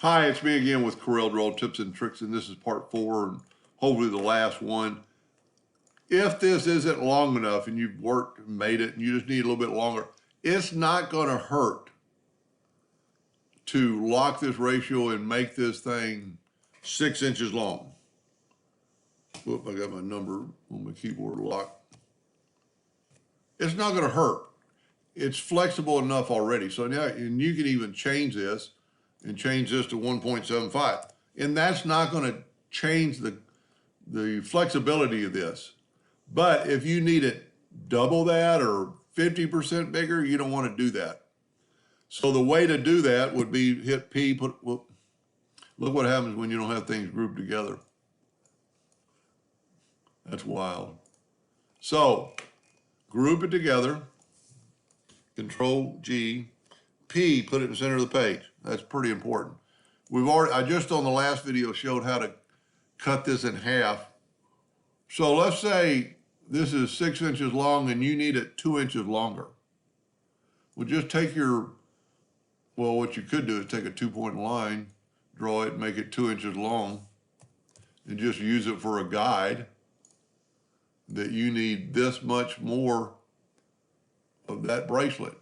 Hi, it's me again with Corel Draw tips and tricks, and this is part 4 and hopefully the last one. If this isn't long enough and you've worked and made it and you just need a little bit longer, it's not going to hurt to lock this ratio and make this thing 6 inches long. Whoop, I got my number on my keyboard locked. It's not going to hurt. It's flexible enough already. So now, and you can even change this and change this to 1.75. And that's not going to change the flexibility of this. But if you need it double that or 50% bigger, you don't want to do that. So the way to do that would be hit P, look what happens when you don't have things grouped together. That's wild. So group it together, Control G, P, put it in the center of the page. That's pretty important. I just on the last video showed how to cut this in half. So let's say this is 6 inches long and you need it 2 inches longer. Well, just take what you could do is take a 2-point line, draw it, make it 2 inches long, and just use it for a guide that you need this much more of that bracelet.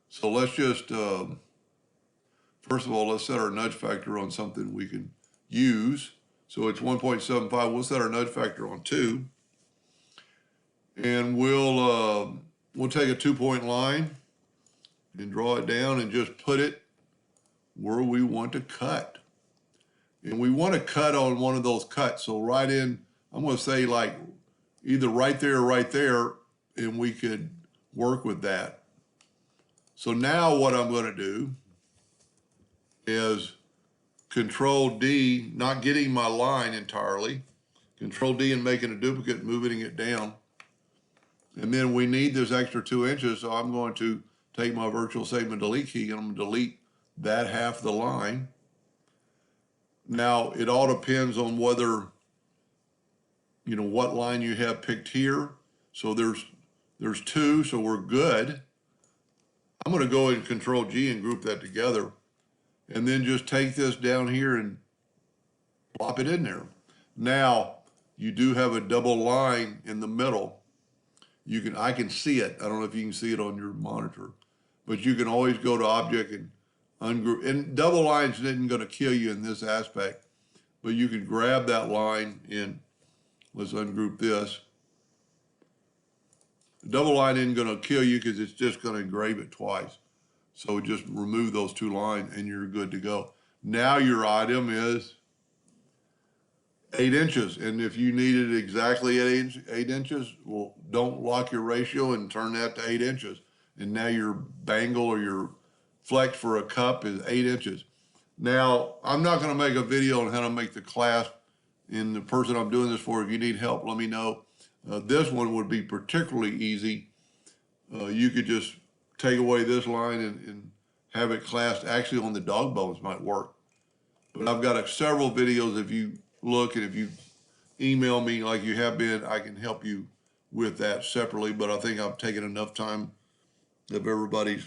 So let's just, first of all, let's set our nudge factor on something we can use. So it's 1.75, we'll set our nudge factor on 2. And we'll take a 2-point line and draw it down and just put it where we want to cut. And we want to cut on one of those cuts. So right in, I'm going to say like either right there or right there, and we could work with that. So now what I'm going to do is Control D, not getting my line entirely, Control D and making a duplicate, moving it down. And then we need this extra 2 inches, so I'm going to take my virtual save and delete key and I'm going to delete that half of the line. Now, it all depends on whether, you know, what line you have picked here. So there's 2, so we're good. I'm going to go and Control G and group that together and then just take this down here and plop it in there. Now, you do have a double line in the middle. I can see it. I don't know if you can see it on your monitor, but you can always go to Object and ungroup. And double lines isn't going to kill you in this aspect, but you can grab that line and let's ungroup this. Double line isn't going to kill you because it's just going to engrave it twice. So just remove those 2 lines and you're good to go. Now your item is 8 inches. And if you need it exactly at 8 inches, well, don't lock your ratio and turn that to 8 inches. And now your bangle or your flex for a cup is 8 inches. Now, I'm not going to make a video on how to make the clasp. And the person I'm doing this for, if you need help, let me know. This one would be particularly easy. You could just take away this line and have it clasped. Actually, on the dog bones might work. But I've got several videos. If you look and if you email me like you have been, I can help you with that separately. But I think I've taken enough time of everybody's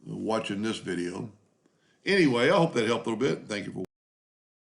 watching this video. Anyway, I hope that helped a little bit. Thank you for watching.